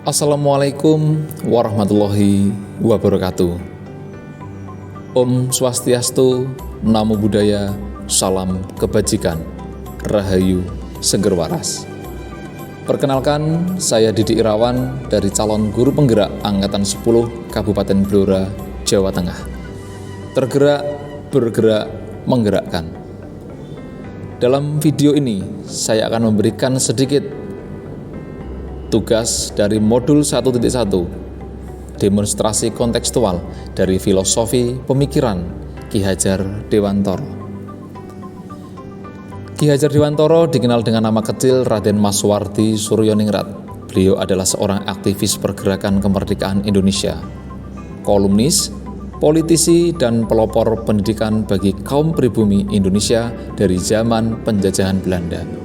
Assalamualaikum warahmatullahi wabarakatuh. Om Swastiastu, Namo Buddhaya, Salam Kebajikan, Rahayu Seger Waras. Perkenalkan, saya Didi Irawan dari calon guru penggerak Angkatan 10 Kabupaten Blora, Jawa Tengah. Tergerak, bergerak, menggerakkan. Dalam video ini, saya akan memberikan sedikit tugas dari modul 1.1, demonstrasi kontekstual dari filosofi pemikiran Ki Hajar Dewantara. Ki Hajar Dewantara dikenal dengan nama kecil Raden Maswardi Suryoningrat. Beliau adalah seorang aktivis pergerakan kemerdekaan Indonesia, kolumnis, politisi, dan pelopor pendidikan bagi kaum pribumi Indonesia dari zaman penjajahan Belanda.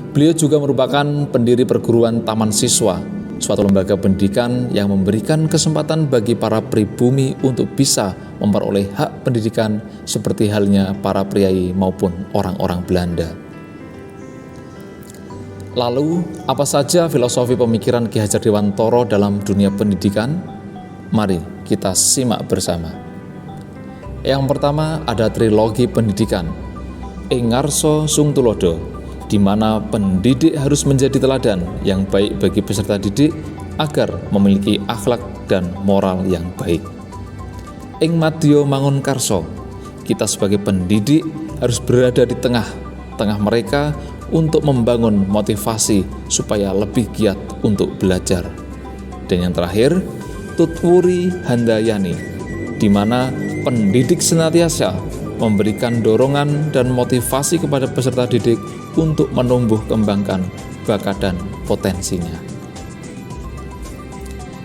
Beliau juga merupakan pendiri perguruan Taman Siswa, suatu lembaga pendidikan yang memberikan kesempatan bagi para pribumi untuk bisa memperoleh hak pendidikan seperti halnya para priai maupun orang-orang Belanda. Lalu, apa saja filosofi pemikiran Ki Hajar Dewantara dalam dunia pendidikan? Mari kita simak bersama. Yang pertama ada trilogi pendidikan, Ing Ngarsa Sung Tulodo, di mana pendidik harus menjadi teladan yang baik bagi peserta didik agar memiliki akhlak dan moral yang baik. Ing Madya Mangun Karsa, kita sebagai pendidik harus berada di tengah-tengah mereka untuk membangun motivasi supaya lebih giat untuk belajar. Dan yang terakhir, Tutwuri Handayani, di mana pendidik senantiasa memberikan dorongan dan motivasi kepada peserta didik untuk menumbuh kembangkan bakat dan potensinya.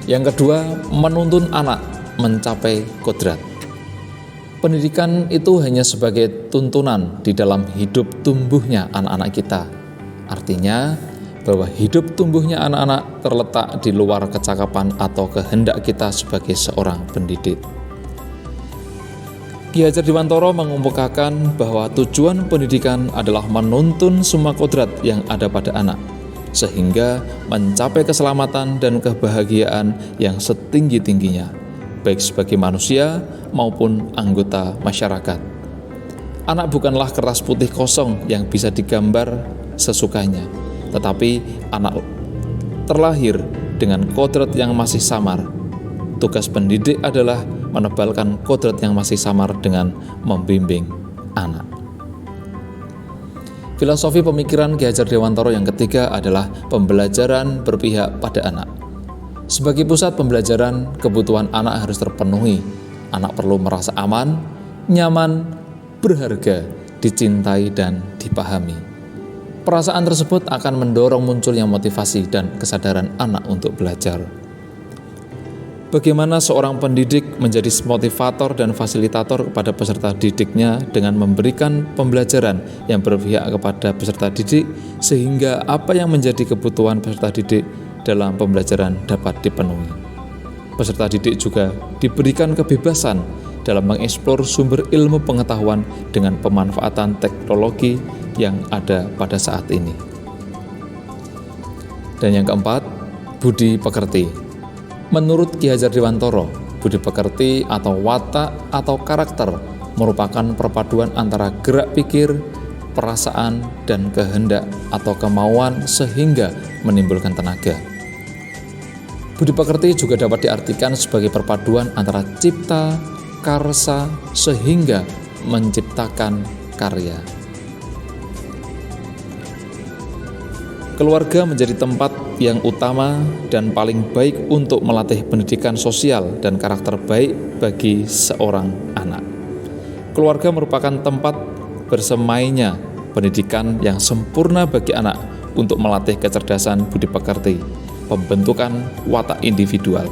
Yang kedua, menuntun anak mencapai kodrat. Pendidikan itu hanya sebagai tuntunan di dalam hidup tumbuhnya anak-anak kita. Artinya, bahwa hidup tumbuhnya anak-anak terletak di luar kecakapan atau kehendak kita sebagai seorang pendidik. Ki Hajar Dewantara mengemukakan bahwa tujuan pendidikan adalah menuntun semua kodrat yang ada pada anak, sehingga mencapai keselamatan dan kebahagiaan yang setinggi-tingginya, baik sebagai manusia maupun anggota masyarakat. Anak bukanlah kertas putih kosong yang bisa digambar sesukanya, tetapi anak terlahir dengan kodrat yang masih samar. Tugas pendidik adalah menebalkan kodrat yang masih samar dengan membimbing anak. Filosofi pemikiran Ki Hajar Dewantara yang ketiga adalah pembelajaran berpihak pada anak. Sebagai pusat pembelajaran, kebutuhan anak harus terpenuhi. Anak perlu merasa aman, nyaman, berharga, dicintai, dan dipahami. Perasaan tersebut akan mendorong munculnya motivasi dan kesadaran anak untuk belajar. Bagaimana seorang pendidik menjadi motivator dan fasilitator kepada peserta didiknya dengan memberikan pembelajaran yang berpihak kepada peserta didik sehingga apa yang menjadi kebutuhan peserta didik dalam pembelajaran dapat dipenuhi. Peserta didik juga diberikan kebebasan dalam mengeksplor sumber ilmu pengetahuan dengan pemanfaatan teknologi yang ada pada saat ini. Dan yang keempat, budi pekerti. Menurut Ki Hajar Dewantara, budi pekerti atau watak atau karakter merupakan perpaduan antara gerak pikir, perasaan, dan kehendak atau kemauan sehingga menimbulkan tenaga. Budi pekerti juga dapat diartikan sebagai perpaduan antara cipta, karsa, sehingga menciptakan karya. Keluarga menjadi tempat yang utama dan paling baik untuk melatih pendidikan sosial dan karakter baik bagi seorang anak. Keluarga merupakan tempat bersemainya pendidikan yang sempurna bagi anak untuk melatih kecerdasan budi pekerti, pembentukan watak individual.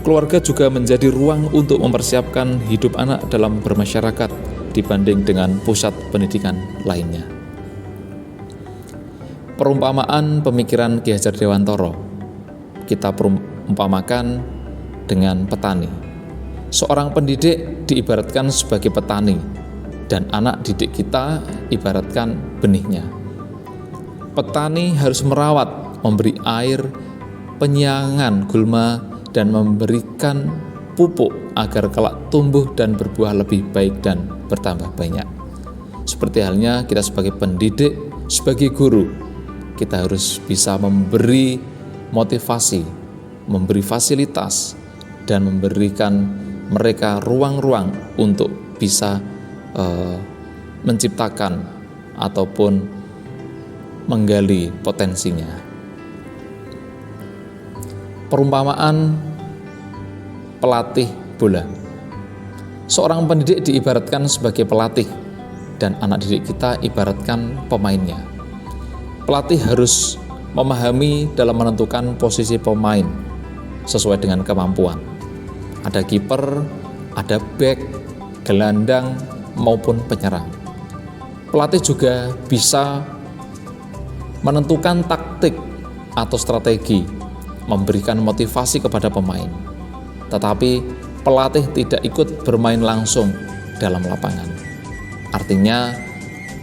Keluarga juga menjadi ruang untuk mempersiapkan hidup anak dalam bermasyarakat dibanding dengan pusat pendidikan lainnya. Perumpamaan pemikiran Ki Hajar Dewantara kita perumpamakan dengan petani. Seorang pendidik diibaratkan sebagai petani dan anak didik kita ibaratkan benihnya. Petani harus merawat, memberi air, penyiangan gulma dan memberikan pupuk agar kelak tumbuh dan berbuah lebih baik dan bertambah banyak. Seperti halnya kita sebagai pendidik, sebagai guru, kita harus bisa memberi motivasi, memberi fasilitas, dan memberikan mereka ruang-ruang untuk bisa menciptakan ataupun menggali potensinya. Perumpamaan pelatih bola. Seorang pendidik diibaratkan sebagai pelatih dan anak didik kita ibaratkan pemainnya. Pelatih harus memahami dalam menentukan posisi pemain sesuai dengan kemampuan. Ada kiper, ada bek, gelandang maupun penyerang. Pelatih juga bisa menentukan taktik atau strategi, memberikan motivasi kepada pemain. Tetapi pelatih tidak ikut bermain langsung dalam lapangan. Artinya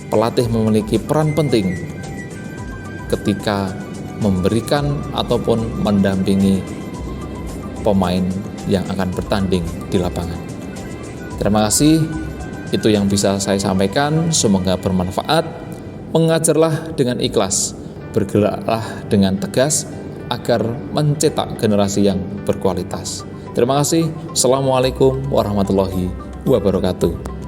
pelatih memiliki peran penting ketika memberikan ataupun mendampingi pemain yang akan bertanding di lapangan. Terima kasih, itu yang bisa saya sampaikan, semoga bermanfaat. Mengajarlah dengan ikhlas, bergeraklah dengan tegas agar mencetak generasi yang berkualitas. Terima kasih. Assalamualaikum warahmatullahi wabarakatuh.